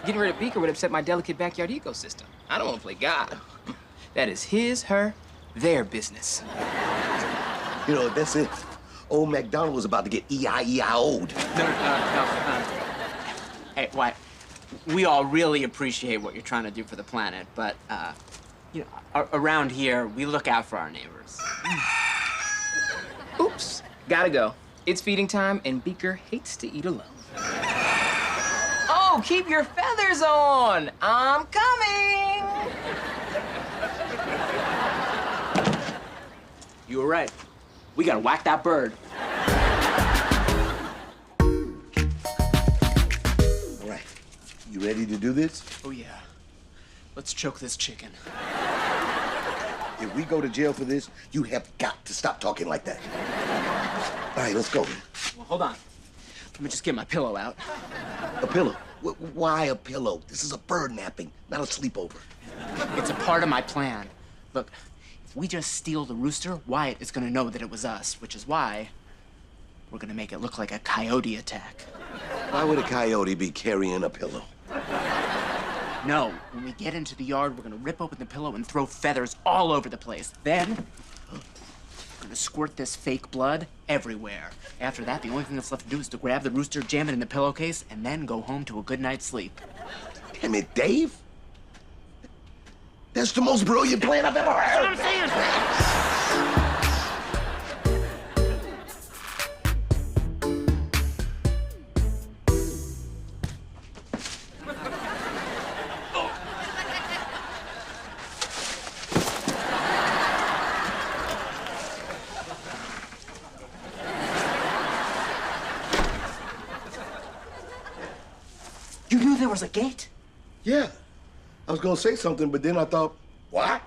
Getting rid of Beaker would upset my delicate backyard ecosystem. I don't want to play God. That is his, her, their business. You know, that's it. Old MacDonald was about to get E-I-E-I-O'd. No. Hey, Wyatt, we all really appreciate what you're trying to do for the planet, but, you know, around here, we look out for our neighbors. Oops, gotta go. It's feeding time, and Beaker hates to eat alone. Oh, keep your feathers on. I'm coming. You were right. We gotta whack that bird. All right, you ready to do this? Oh, yeah. Let's choke this chicken. If we go to jail for this, you have got to stop talking like that. All right, let's go. Well, hold on. Let me just get my pillow out. A pillow? Why a pillow? This is a bird napping, not a sleepover. It's a part of my plan. Look, if we just steal the rooster, Wyatt is gonna know that it was us, which is why we're gonna make it look like a coyote attack. Why would a coyote be carrying a pillow? No, when we get into the yard, we're gonna rip open the pillow and throw feathers all over the place. Then, we're gonna squirt this fake blood everywhere. After that, the only thing that's left to do is to grab the rooster, jam it in the pillowcase, and then go home to a good night's sleep. Damn it, Dave. That's the most brilliant plan I've ever heard. That's what I'm saying. You knew there was a gate? Yeah. I was gonna say something, but then I thought, what?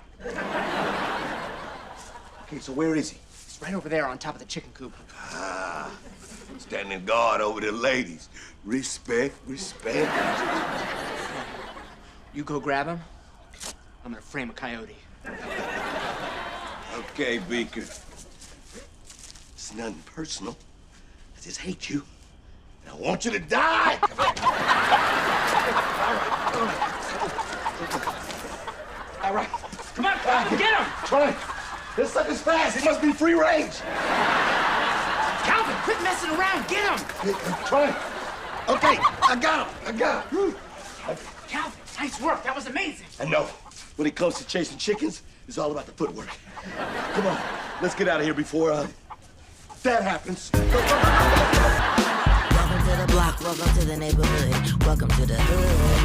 Okay, so where is he? It's right over there on top of the chicken coop. Ah, standing guard over the ladies. Respect, respect. You go grab him. I'm gonna frame a coyote. Okay, Beaker. It's nothing personal. I just hate you. And I want you to die. All right. Come on, get him! Try. This sucker's fast. He must be free range. Calvin, quit messing around. Get him! Try. Okay, I got him. Calvin, nice work. That was amazing. I know. When it comes to chasing chickens, it's all about the footwork. Come on, let's get out of here before that happens. Welcome to the block, welcome to the neighborhood, welcome to the hood.